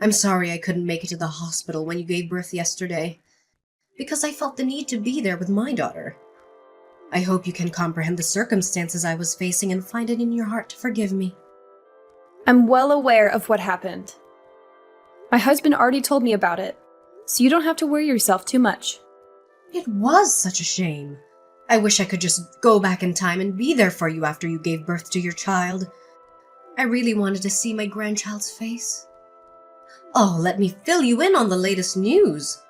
I'm sorry I couldn't make it to the hospital when you gave birth yesterday, because I felt the need to be there with my daughter. I hope you can comprehend the circumstances I was facing and find it in your heart to forgive me. I'm well aware of what happened. My husband already told me about it, so you don't have to worry yourself too much. It was such a shame. I wish I could just go back in time and be there for you after you gave birth to your child. I really wanted to see my grandchild's face. Oh, let me fill you in on the latest news.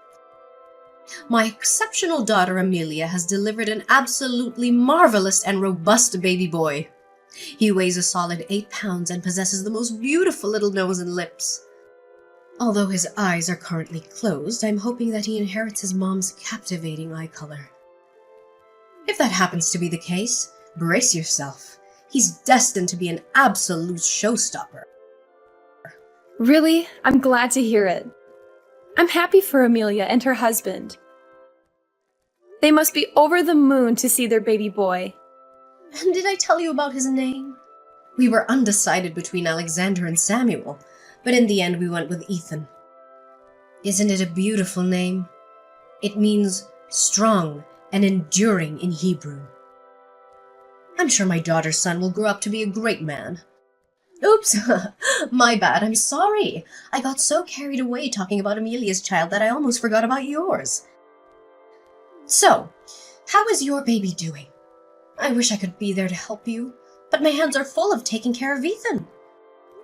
My exceptional daughter Amelia has delivered an absolutely marvelous and robust baby boy. He weighs a solid 8 pounds and possesses the most beautiful little nose and lips. Although his eyes are currently closed, I'm hoping that he inherits his mom's captivating eye color. If that happens to be the case, brace yourself. He's destined to be an absolute showstopper. Really? I'm glad to hear it. I'm happy for Amelia and her husband. They must be over the moon to see their baby boy. And did I tell you about his name? We were undecided between Alexander and Samuel, but in the end we went with Ethan. Isn't it a beautiful name? It means strong and enduring in Hebrew. I'm sure my daughter's son will grow up to be a great man. Oops, my bad, I'm sorry. I got so carried away talking about Amelia's child that I almost forgot about yours. So, how is your baby doing? I wish I could be there to help you, but my hands are full of taking care of Ethan.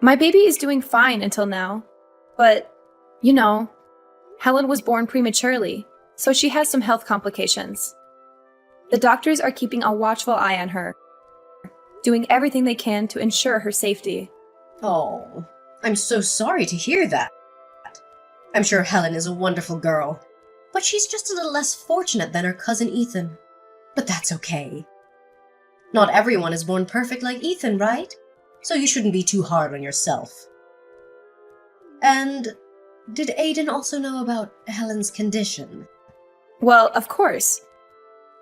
My baby is doing fine until now, but, Helen was born prematurely, so she has some health complications. The doctors are keeping a watchful eye on her, doing everything they can to ensure her safety. Oh, I'm so sorry to hear that. I'm sure Helen is a wonderful girl, but she's just a little less fortunate than her cousin Ethan. But that's okay. Not everyone is born perfect like Ethan, right? So you shouldn't be too hard on yourself. And did Aiden also know about Helen's condition? Well, of course.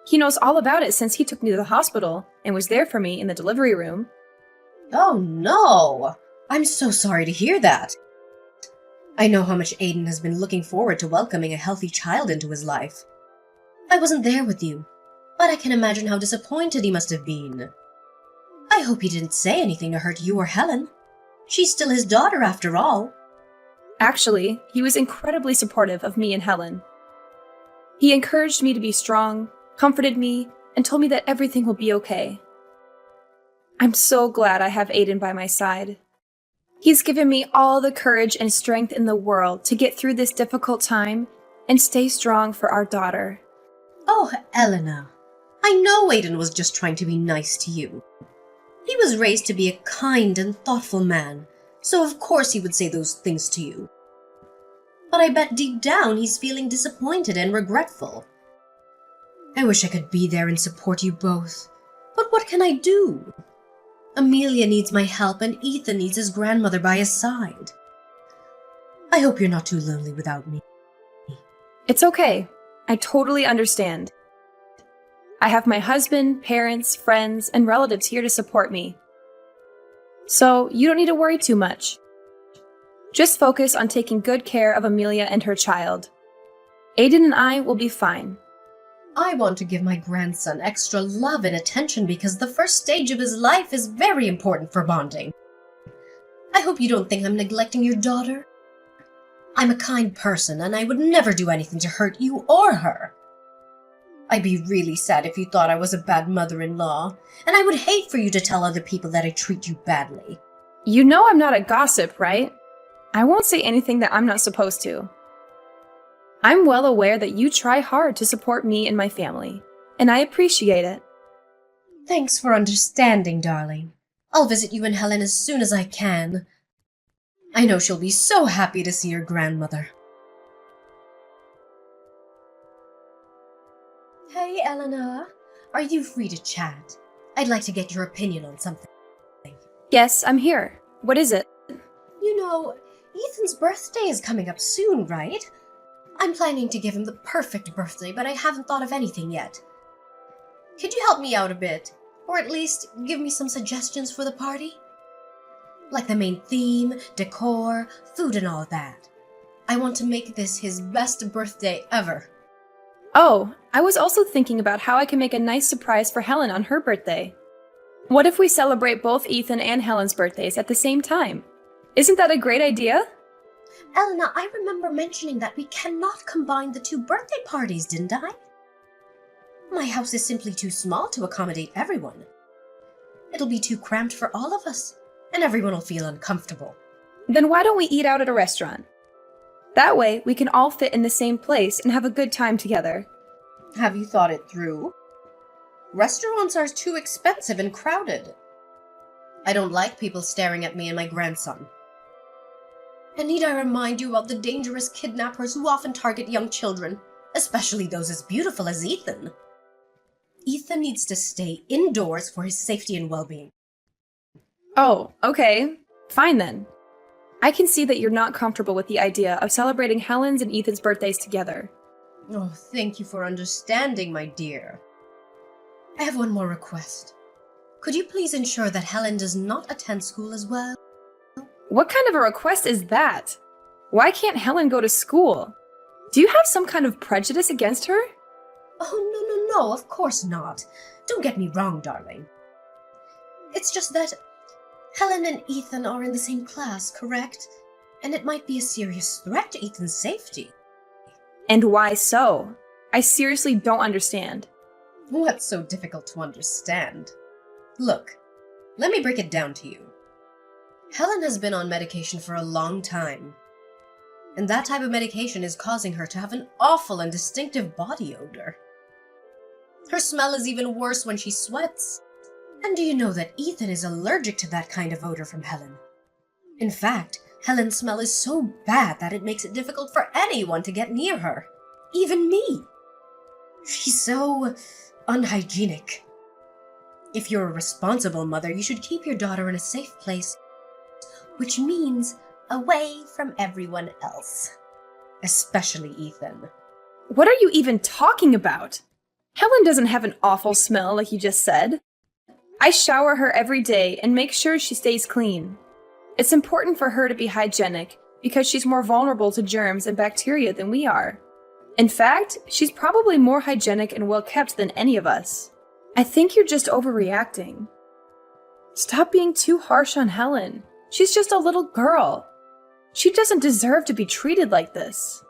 He knows all about it since he took me to the hospital and was there for me in the delivery room. Oh no! I'm so sorry to hear that. I know how much Aiden has been looking forward to welcoming a healthy child into his life. I wasn't there with you, but I can imagine how disappointed he must have been. I hope he didn't say anything to hurt you or Helen. She's still his daughter after all. Actually, he was incredibly supportive of me and Helen. He encouraged me to be strong, comforted me, and told me that everything will be okay. I'm so glad I have Aiden by my side. He's given me all the courage and strength in the world to get through this difficult time and stay strong for our daughter. Oh, Elena, I know Aiden was just trying to be nice to you. He was raised to be a kind and thoughtful man, so of course he would say those things to you. But I bet deep down he's feeling disappointed and regretful. I wish I could be there and support you both, but what can I do? Amelia needs my help and Ethan needs his grandmother by his side. I hope you're not too lonely without me. It's okay. I totally understand. I have my husband, parents, friends, and relatives here to support me. So you don't need to worry too much. Just focus on taking good care of Amelia and her child. Aiden and I will be fine. I want to give my grandson extra love and attention because the first stage of his life is very important for bonding. I hope you don't think I'm neglecting your daughter. I'm a kind person and I would never do anything to hurt you or her. I'd be really sad if you thought I was a bad mother-in-law, and I would hate for you to tell other people that I treat you badly. You know I'm not a gossip, right? I won't say anything that I'm not supposed to. I'm well aware that you try hard to support me and my family, and I appreciate it. Thanks for understanding, darling. I'll visit you and Helen as soon as I can. I know she'll be so happy to see her grandmother. Hey, Eleanor. Are you free to chat? I'd like to get your opinion on something. Yes, I'm here. What is it? You know, Ethan's birthday is coming up soon, right? I'm planning to give him the perfect birthday, but I haven't thought of anything yet. Could you help me out a bit? Or at least give me some suggestions for the party? Like the main theme, decor, food and all that. I want to make this his best birthday ever. Oh, I was also thinking about how I can make a nice surprise for Helen on her birthday. What if we celebrate both Ethan and Helen's birthdays at the same time? Isn't that a great idea? Elena, I remember mentioning that we cannot combine the two birthday parties, didn't I? My house is simply too small to accommodate everyone. It'll be too cramped for all of us, and everyone will feel uncomfortable. Then why don't we eat out at a restaurant? That way, we can all fit in the same place and have a good time together. Have you thought it through? Restaurants are too expensive and crowded. I don't like people staring at me and my grandson. And need I remind you about the dangerous kidnappers who often target young children, especially those as beautiful as Ethan? Ethan needs to stay indoors for his safety and well-being. Oh, okay. Fine then. I can see that you're not comfortable with the idea of celebrating Helen's and Ethan's birthdays together. Oh, thank you for understanding, my dear. I have one more request. Could you please ensure that Helen does not attend school as well? What kind of a request is that? Why can't Helen go to school? Do you have some kind of prejudice against her? Oh, no, of course not. Don't get me wrong, darling. It's just that Helen and Ethan are in the same class, correct? And it might be a serious threat to Ethan's safety. And why so? I seriously don't understand. What's so difficult to understand? Look, let me break it down to you. Helen has been on medication for a long time. And that type of medication is causing her to have an awful and distinctive body odor. Her smell is even worse when she sweats. And do you know that Ethan is allergic to that kind of odor from Helen? In fact, Helen's smell is so bad that it makes it difficult for anyone to get near her. Even me. She's so unhygienic. If you're a responsible mother, you should keep your daughter in a safe place, which means away from everyone else. Especially Ethan. What are you even talking about? Helen doesn't have an awful smell like you just said. I shower her every day and make sure she stays clean. It's important for her to be hygienic because she's more vulnerable to germs and bacteria than we are. In fact, she's probably more hygienic and well kept than any of us. I think you're just overreacting. Stop being too harsh on Helen. She's just a little girl. She doesn't deserve to be treated like this.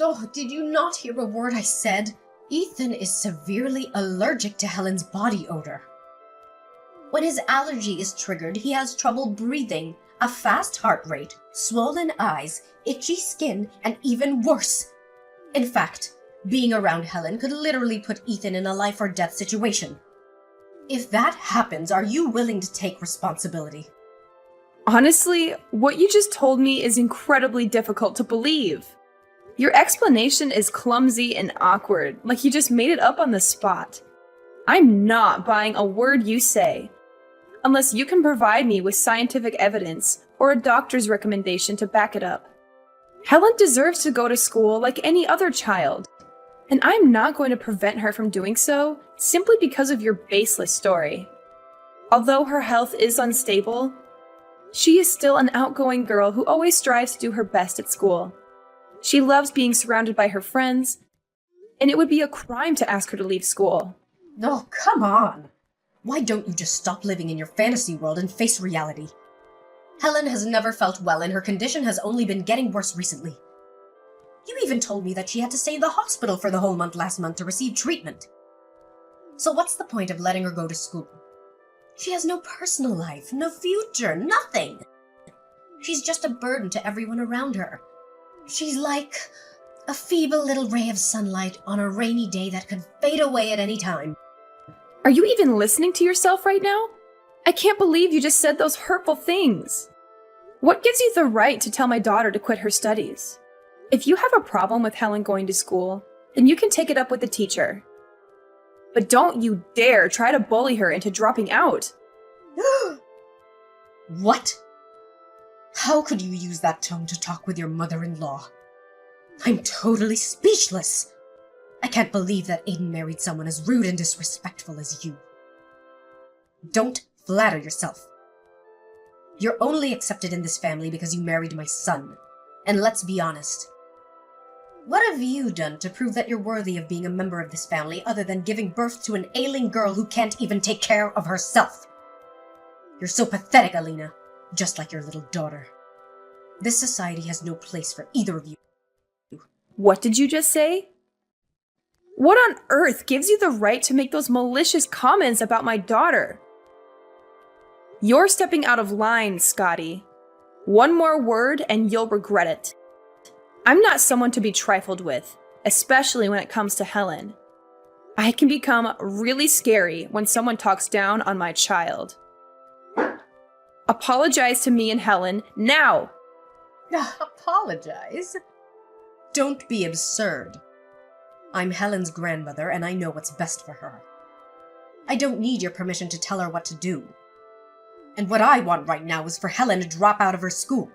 Oh, did you not hear a word I said? Ethan is severely allergic to Helen's body odor. When his allergy is triggered, he has trouble breathing, a fast heart rate, swollen eyes, itchy skin, and even worse. In fact, being around Helen could literally put Ethan in a life or death situation. If that happens, are you willing to take responsibility? Honestly, what you just told me is incredibly difficult to believe. Your explanation is clumsy and awkward, like you just made it up on the spot. I'm not buying a word you say, unless you can provide me with scientific evidence or a doctor's recommendation to back it up. Helen deserves to go to school like any other child, and I'm not going to prevent her from doing so simply because of your baseless story. Although her health is unstable, she is still an outgoing girl who always strives to do her best at school. She loves being surrounded by her friends, and it would be a crime to ask her to leave school. Oh, come on! Why don't you just stop living in your fantasy world and face reality? Helen has never felt well and her condition has only been getting worse recently. You even told me that she had to stay in the hospital for the whole month last month to receive treatment. So what's the point of letting her go to school? She has no personal life, no future, nothing. She's just a burden to everyone around her. She's like a feeble little ray of sunlight on a rainy day that could fade away at any time. Are you even listening to yourself right now? I can't believe you just said those hurtful things. What gives you the right to tell my daughter to quit her studies? If you have a problem with Helen going to school, then you can take it up with the teacher. But don't you dare try to bully her into dropping out. What? How could you use that tone to talk with your mother-in-law? I'm totally speechless. I can't believe that Aiden married someone as rude and disrespectful as you. Don't flatter yourself. You're only accepted in this family because you married my son. And let's be honest. What have you done to prove that you're worthy of being a member of this family other than giving birth to an ailing girl who can't even take care of herself? You're so pathetic, Alina, just like your little daughter. This society has no place for either of you. What did you just say? What on earth gives you the right to make those malicious comments about my daughter? You're stepping out of line, Scotty. One more word and you'll regret it. I'm not someone to be trifled with, especially when it comes to Helen. I can become really scary when someone talks down on my child. Apologize to me and Helen now! Apologize? Don't be absurd. I'm Helen's grandmother, and I know what's best for her. I don't need your permission to tell her what to do. And what I want right now is for Helen to drop out of her school.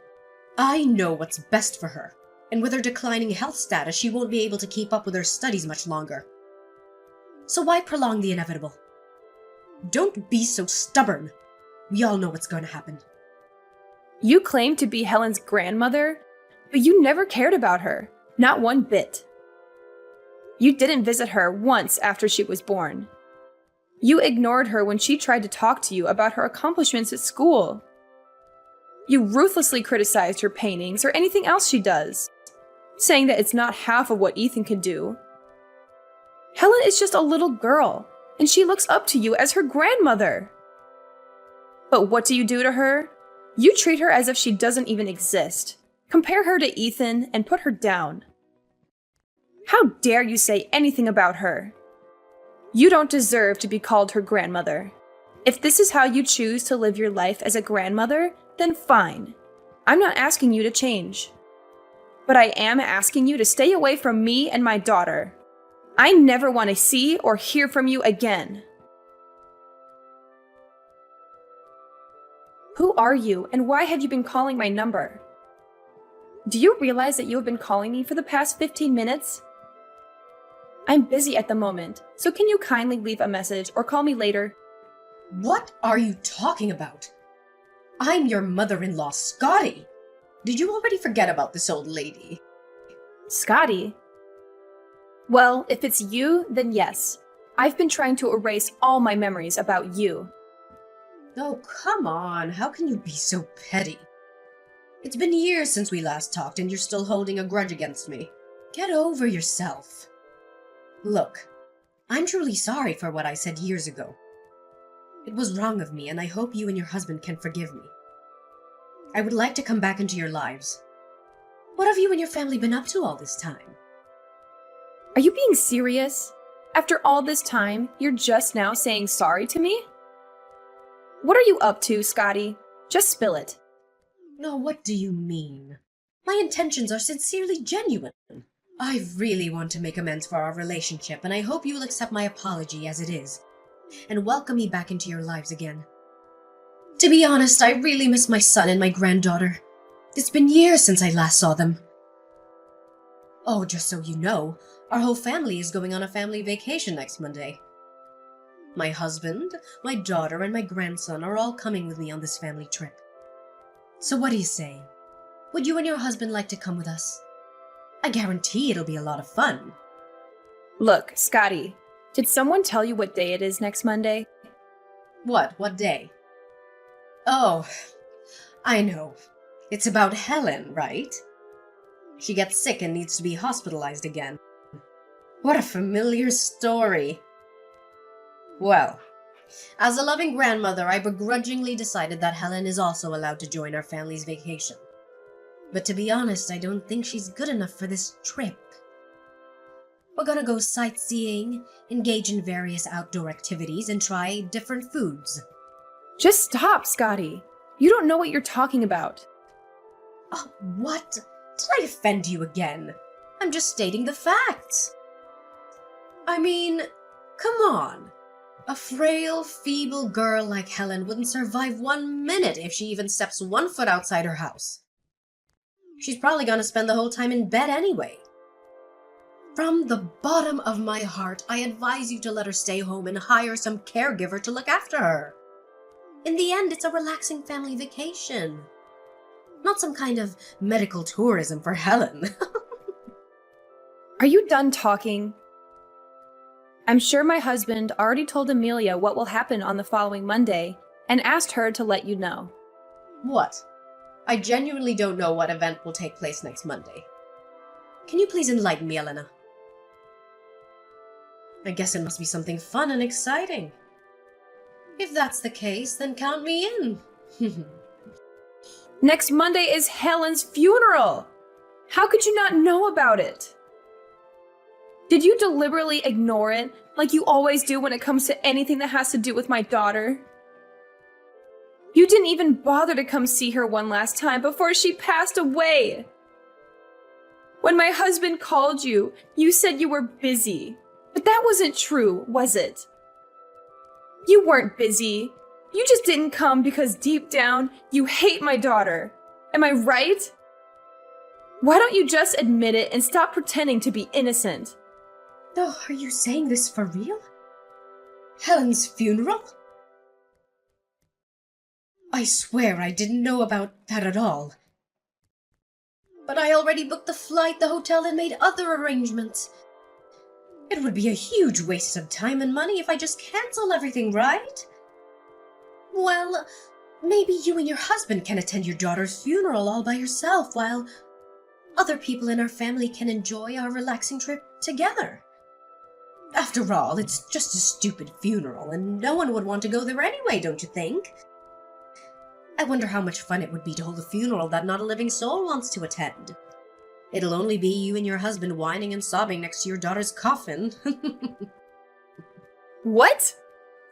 I know what's best for her, and with her declining health status, she won't be able to keep up with her studies much longer. So why prolong the inevitable? Don't be so stubborn. We all know what's going to happen. You claim to be Helen's grandmother, but you never cared about her, not one bit. You didn't visit her once after she was born. You ignored her when she tried to talk to you about her accomplishments at school. You ruthlessly criticized her paintings or anything else she does, saying that it's not half of what Ethan can do. Helen is just a little girl, and she looks up to you as her grandmother. But what do you do to her? You treat her as if she doesn't even exist. Compare her to Ethan and put her down. How dare you say anything about her? You don't deserve to be called her grandmother. If this is how you choose to live your life as a grandmother, then fine. I'm not asking you to change. But I am asking you to stay away from me and my daughter. I never want to see or hear from you again. Who are you, and why have you been calling my number? Do you realize that you have been calling me for the past 15 minutes? I'm busy at the moment, so can you kindly leave a message or call me later? What are you talking about? I'm your mother-in-law, Scotty. Did you already forget about this old lady? Scotty? Well, if it's you, then yes. I've been trying to erase all my memories about you. Oh, come on. How can you be so petty? It's been years since we last talked, and you're still holding a grudge against me. Get over yourself. Look, I'm truly sorry for what I said years ago. It was wrong of me, and I hope you and your husband can forgive me. I would like to come back into your lives. What have you and your family been up to all this time? Are you being serious? After all this time, you're just now saying sorry to me? What are you up to, Scotty? Just spill it. No, what do you mean? My intentions are sincerely genuine. I really want to make amends for our relationship, and I hope you will accept my apology as it is, and welcome me back into your lives again. To be honest, I really miss my son and my granddaughter. It's been years since I last saw them. Oh, just so you know, our whole family is going on a family vacation next Monday. My husband, my daughter, and my grandson are all coming with me on this family trip. So what do you say? Would you and your husband like to come with us? I guarantee it'll be a lot of fun. Look, Scotty, did someone tell you what day it is next Monday? What day? Oh, I know. It's about Helen, right? She gets sick and needs to be hospitalized again. What a familiar story. Well, as a loving grandmother, I begrudgingly decided that Helen is also allowed to join our family's vacation. But to be honest, I don't think she's good enough for this trip. We're gonna go sightseeing, engage in various outdoor activities, and try different foods. Just stop, Scotty. You don't know what you're talking about. Oh, what? Did I offend you again? I'm just stating the facts. I mean, come on. A frail, feeble girl like Helen wouldn't survive 1 minute if she even steps 1 foot outside her house. She's probably gonna spend the whole time in bed anyway. From the bottom of my heart, I advise you to let her stay home and hire some caregiver to look after her. In the end, it's a relaxing family vacation. Not some kind of medical tourism for Helen. Are you done talking? I'm sure my husband already told Amelia what will happen on the following Monday and asked her to let you know. What? I genuinely don't know what event will take place next Monday. Can you please enlighten me, Elena? I guess it must be something fun and exciting. If that's the case, then count me in. Next Monday is Helen's funeral! How could you not know about it? Did you deliberately ignore it, like you always do when it comes to anything that has to do with my daughter? You didn't even bother to come see her one last time before she passed away. When my husband called you, you said you were busy. But that wasn't true, was it? You weren't busy. You just didn't come because deep down, you hate my daughter. Am I right? Why don't you just admit it and stop pretending to be innocent? Oh, are you saying this for real? Helen's funeral? I swear I didn't know about that at all. But I already booked the flight, the hotel, and made other arrangements. It would be a huge waste of time and money if I just cancel everything, right? Well, maybe you and your husband can attend your daughter's funeral all by yourself while other people in our family can enjoy our relaxing trip together. After all, it's just a stupid funeral, and no one would want to go there anyway, don't you think? I wonder how much fun it would be to hold a funeral that not a living soul wants to attend. It'll only be you and your husband whining and sobbing next to your daughter's coffin. What?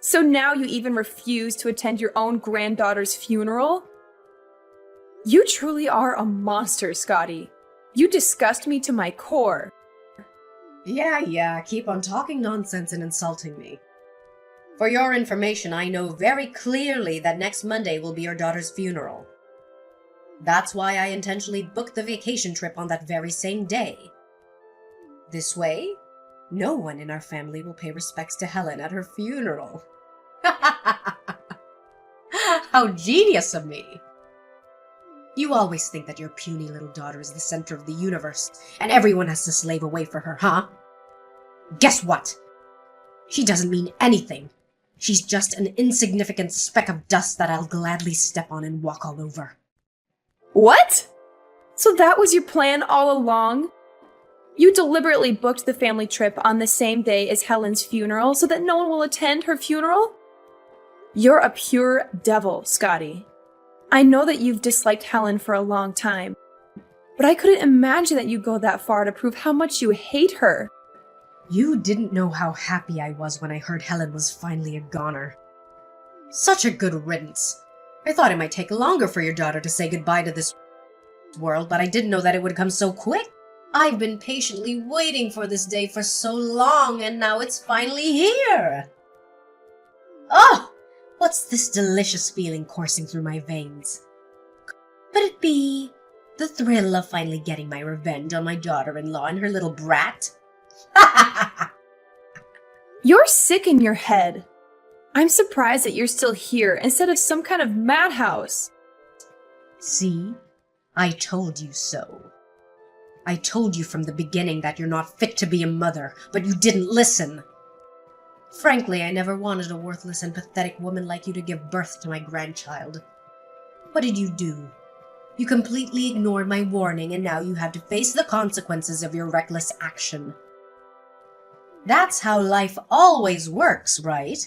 So now you even refuse to attend your own granddaughter's funeral? You truly are a monster, Scotty. You disgust me to my core. Yeah, keep on talking nonsense and insulting me. For your information, I know very clearly that next Monday will be your daughter's funeral. That's why I intentionally booked the vacation trip on that very same day. This way, no one in our family will pay respects to Helen at her funeral. How genius of me! You always think that your puny little daughter is the center of the universe, and everyone has to slave away for her, huh? Guess what? She doesn't mean anything. She's just an insignificant speck of dust that I'll gladly step on and walk all over. What? So that was your plan all along? You deliberately booked the family trip on the same day as Helen's funeral so that no one will attend her funeral? You're a pure devil, Scotty. I know that you've disliked Helen for a long time, but I couldn't imagine that you'd go that far to prove how much you hate her. You didn't know how happy I was when I heard Helen was finally a goner. Such a good riddance. I thought it might take longer for your daughter to say goodbye to this world, but I didn't know that it would come so quick. I've been patiently waiting for this day for so long, and now it's finally here. Oh! What's this delicious feeling coursing through my veins? Could it be the thrill of finally getting my revenge on my daughter-in-law and her little brat? You're sick in your head. I'm surprised that you're still here instead of some kind of madhouse. See? I told you so. I told you from the beginning that you're not fit to be a mother, but you didn't listen. Frankly, I never wanted a worthless and pathetic woman like you to give birth to my grandchild. What did you do? You completely ignored my warning, and now you have to face the consequences of your reckless action. That's how life always works, right?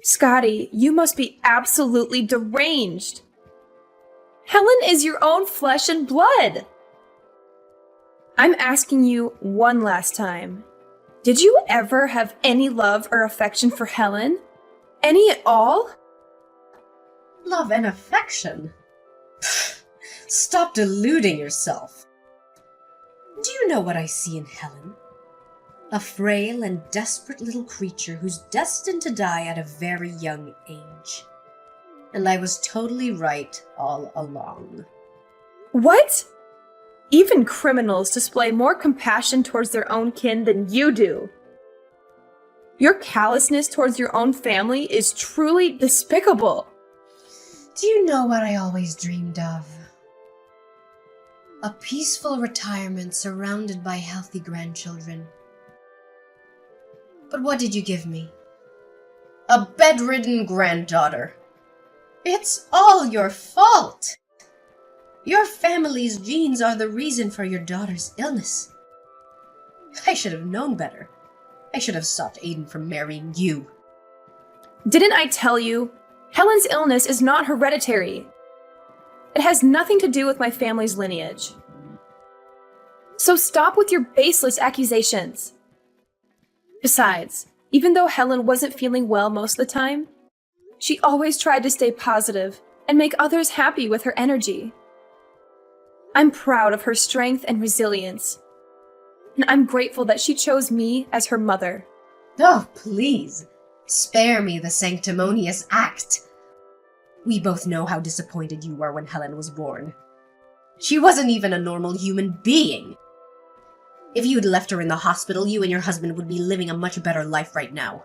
Scotty, you must be absolutely deranged. Helen is your own flesh and blood. I'm asking you one last time. Did you ever have any love or affection for Helen? Any at all? Love and affection? Stop deluding yourself. Do you know what I see in Helen? A frail and desperate little creature who's destined to die at a very young age. And I was totally right all along. What? Even criminals display more compassion towards their own kin than you do. Your callousness towards your own family is truly despicable. Do you know what I always dreamed of? A peaceful retirement surrounded by healthy grandchildren. But what did you give me? A bedridden granddaughter. It's all your fault. Your family's genes are the reason for your daughter's illness. I should have known better. I should have stopped Aiden from marrying you. Didn't I tell you? Helen's illness is not hereditary. It has nothing to do with my family's lineage. So stop with your baseless accusations. Besides, even though Helen wasn't feeling well most of the time, she always tried to stay positive and make others happy with her energy. I'm proud of her strength and resilience, and I'm grateful that she chose me as her mother. Oh, please, spare me the sanctimonious act. We both know how disappointed you were when Helen was born. She wasn't even a normal human being. If you had left her in the hospital, you and your husband would be living a much better life right now.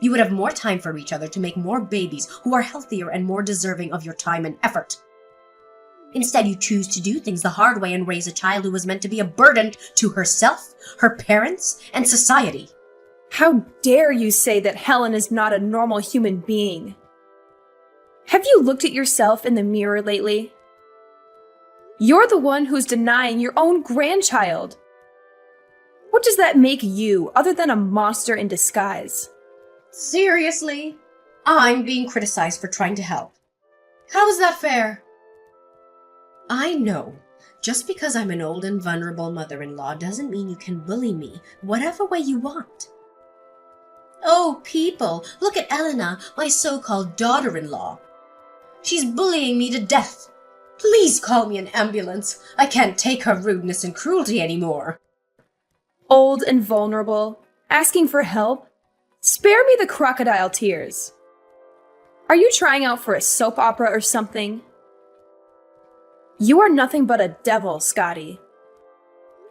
You would have more time for each other to make more babies who are healthier and more deserving of your time and effort. Instead, you choose to do things the hard way and raise a child who was meant to be a burden to herself, her parents, and society. How dare you say that Helen is not a normal human being? Have you looked at yourself in the mirror lately? You're the one who's denying your own grandchild. What does that make you, other than a monster in disguise? Seriously? I'm being criticized for trying to help. How is that fair? I know. Just because I'm an old and vulnerable mother-in-law doesn't mean you can bully me whatever way you want. Oh, people, look at Elena, my so-called daughter-in-law. She's bullying me to death. Please call me an ambulance. I can't take her rudeness and cruelty anymore. Old and vulnerable, asking for help? Spare me the crocodile tears. Are you trying out for a soap opera or something? You are nothing but a devil, Scotty.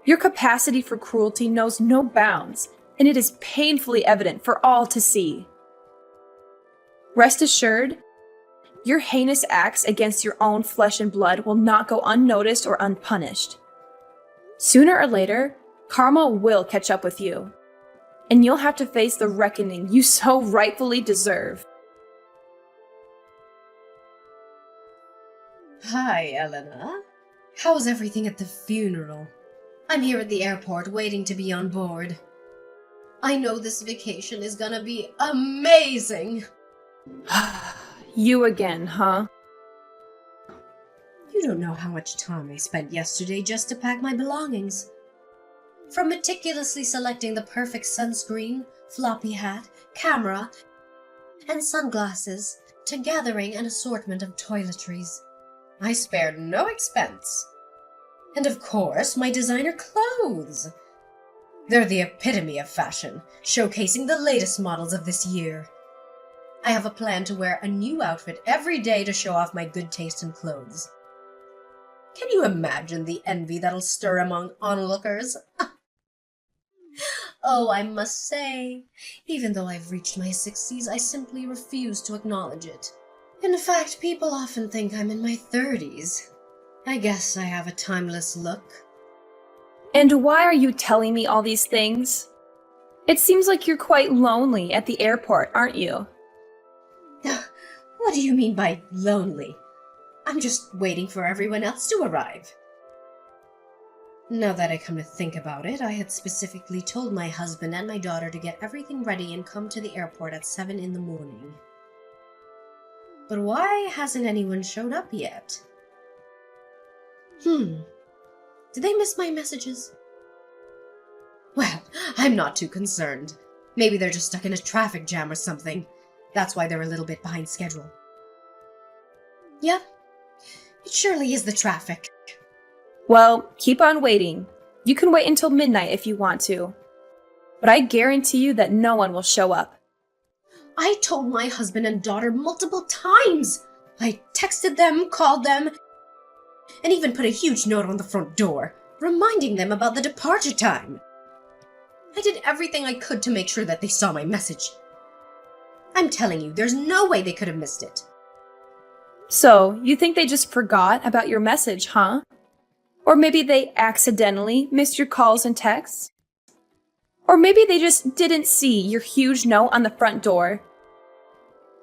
Your capacity for cruelty knows no bounds, and it is painfully evident for all to see. Rest assured, your heinous acts against your own flesh and blood will not go unnoticed or unpunished. Sooner or later, karma will catch up with you, and you'll have to face the reckoning you so rightfully deserve. Hi, Elena. How's everything at the funeral? I'm here at the airport waiting to be on board. I know this vacation is gonna be amazing. You again, huh? You don't know how much time I spent yesterday just to pack my belongings. From meticulously selecting the perfect sunscreen, floppy hat, camera, and sunglasses, to gathering an assortment of toiletries. I spared no expense. And of course, my designer clothes. They're the epitome of fashion, showcasing the latest models of this year. I have a plan to wear a new outfit every day to show off my good taste in clothes. Can you imagine the envy that'll stir among onlookers? Oh, I must say, even though I've reached my 60s, I simply refuse to acknowledge it. In fact, people often think I'm in my 30s. I guess I have a timeless look. And why are you telling me all these things? It seems like you're quite lonely at the airport, aren't you? What do you mean by lonely? I'm just waiting for everyone else to arrive. Now that I come to think about it, I had specifically told my husband and my daughter to get everything ready and come to the airport at 7 in the morning. But why hasn't anyone showed up yet? Did they miss my messages? Well, I'm not too concerned. Maybe they're just stuck in a traffic jam or something. That's why they're a little bit behind schedule. Yep, it surely is the traffic. Well, keep on waiting. You can wait until midnight if you want to. But I guarantee you that no one will show up. I told my husband and daughter multiple times. I texted them, called them, and even put a huge note on the front door, reminding them about the departure time. I did everything I could to make sure that they saw my message. I'm telling you, there's no way they could have missed it. So, you think they just forgot about your message, huh? Or maybe they accidentally missed your calls and texts? Or maybe they just didn't see your huge note on the front door?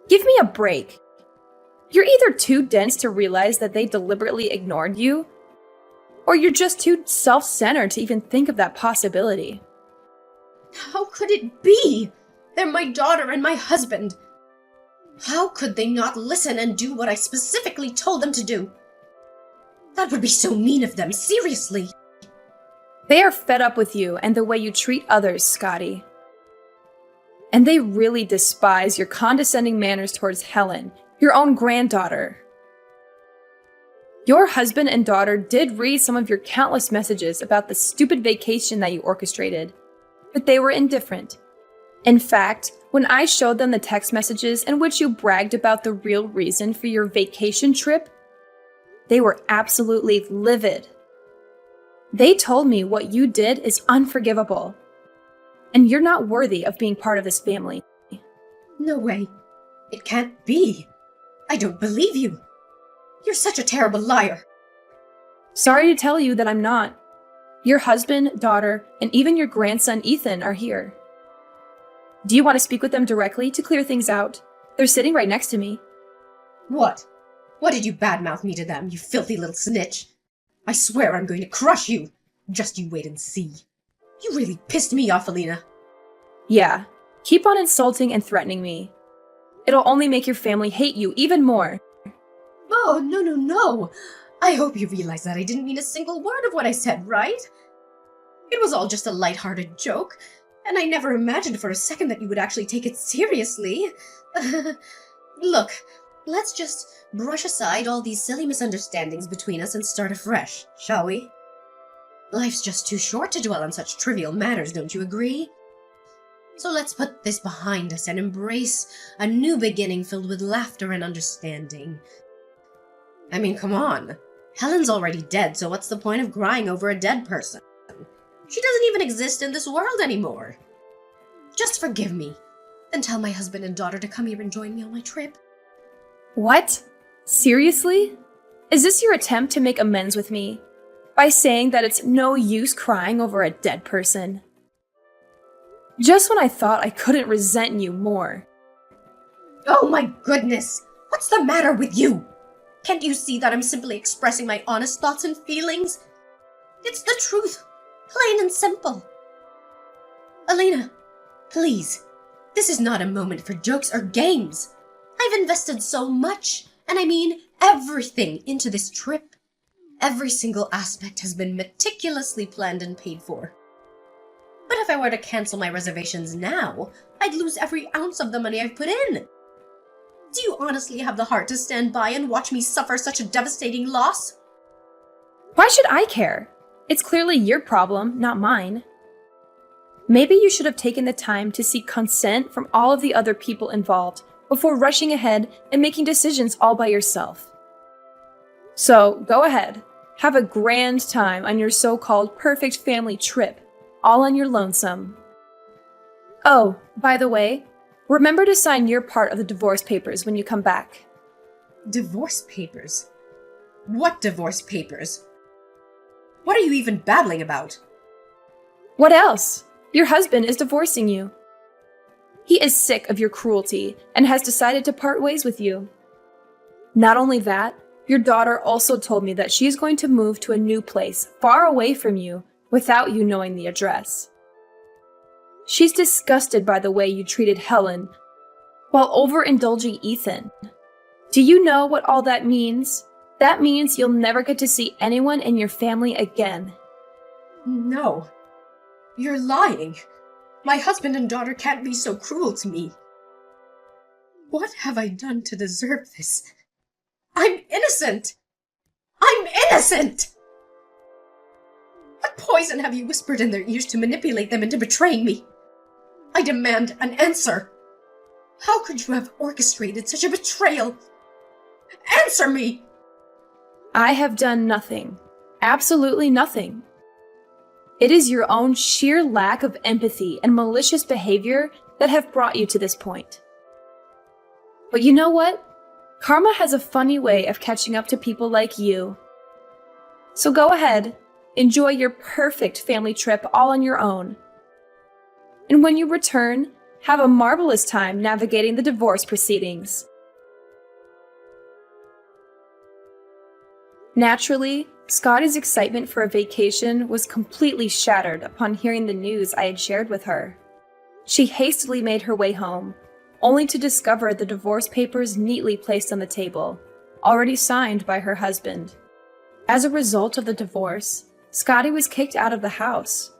Give me a break. You're either too dense to realize that they deliberately ignored you, or you're just too self-centered to even think of that possibility. How could it be? They're my daughter and my husband. How could they not listen and do what I specifically told them to do? That would be so mean of them, seriously. They are fed up with you and the way you treat others, Scotty. And they really despise your condescending manners towards Helen, your own granddaughter. Your husband and daughter did read some of your countless messages about the stupid vacation that you orchestrated, but they were indifferent. In fact, when I showed them the text messages in which you bragged about the real reason for your vacation trip, they were absolutely livid. They told me what you did is unforgivable, and you're not worthy of being part of this family. No way. It can't be. I don't believe you. You're such a terrible liar. Sorry to tell you that I'm not. Your husband, daughter, and even your grandson Ethan are here. Do you want to speak with them directly to clear things out? They're sitting right next to me. What? What did you badmouth me to them, you filthy little snitch? I swear I'm going to crush you. Just you wait and see. You really pissed me off, Alina. Yeah, keep on insulting and threatening me. It'll only make your family hate you even more. Oh, no. I hope you realize that I didn't mean a single word of what I said, right? It was all just a light-hearted joke, and I never imagined for a second that you would actually take it seriously. Look, let's just brush aside all these silly misunderstandings between us and start afresh, shall we? Life's just too short to dwell on such trivial matters, don't you agree? So let's put this behind us and embrace a new beginning filled with laughter and understanding. I mean, come on. Helen's already dead, so what's the point of crying over a dead person? She doesn't even exist in this world anymore. Just forgive me, and tell my husband and daughter to come here and join me on my trip. What? Seriously? Is this your attempt to make amends with me? By saying that it's no use crying over a dead person? Just when I thought I couldn't resent you more. Oh my goodness! What's the matter with you? Can't you see that I'm simply expressing my honest thoughts and feelings? It's the truth, plain and simple. Alina, please, this is not a moment for jokes or games. I've invested so much, and I mean everything, into this trip. Every single aspect has been meticulously planned and paid for. But if I were to cancel my reservations now, I'd lose every ounce of the money I've put in. Do you honestly have the heart to stand by and watch me suffer such a devastating loss? Why should I care? It's clearly your problem, not mine. Maybe you should have taken the time to seek consent from all of the other people involved before rushing ahead and making decisions all by yourself. So, go ahead. Have a grand time on your so-called perfect family trip, all on your lonesome. Oh, by the way, remember to sign your part of the divorce papers when you come back. Divorce papers? What divorce papers? What are you even babbling about? What else? Your husband is divorcing you. He is sick of your cruelty and has decided to part ways with you. Not only that, your daughter also told me that she is going to move to a new place far away from you without you knowing the address. She's disgusted by the way you treated Helen while overindulging Ethan. Do you know what all that means? That means you'll never get to see anyone in your family again. No. You're lying. My husband and daughter can't be so cruel to me. What have I done to deserve this? I'm innocent! I'm innocent! What poison have you whispered in their ears to manipulate them into betraying me? I demand an answer. How could you have orchestrated such a betrayal? Answer me! I have done nothing. Absolutely nothing. It is your own sheer lack of empathy and malicious behavior that have brought you to this point. But you know what? Karma has a funny way of catching up to people like you. So go ahead, enjoy your perfect family trip all on your own. And when you return, have a marvelous time navigating the divorce proceedings. Naturally, Scotty's excitement for a vacation was completely shattered upon hearing the news I had shared with her. She hastily made her way home, only to discover the divorce papers neatly placed on the table, already signed by her husband. As a result of the divorce, Scotty was kicked out of the house.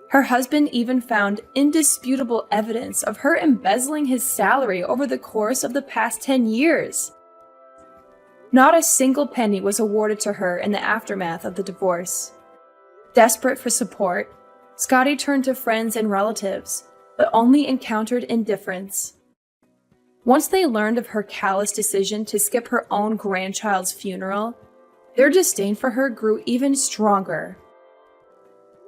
Her husband even found indisputable evidence of her embezzling his salary over the course of the past 10 years. Not a single penny was awarded to her in the aftermath of the divorce. Desperate for support, Scotty turned to friends and relatives, but only encountered indifference. Once they learned of her callous decision to skip her own grandchild's funeral, their disdain for her grew even stronger.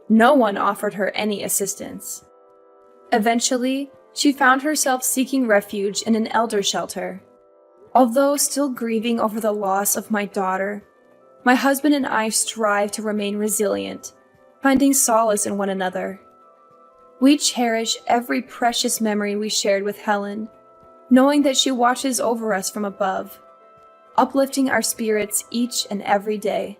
No one offered her any assistance. Eventually, she found herself seeking refuge in an elder shelter. Although still grieving over the loss of my daughter, my husband and I strive to remain resilient, finding solace in one another. We cherish every precious memory we shared with Helen, knowing that she watches over us from above, uplifting our spirits each and every day.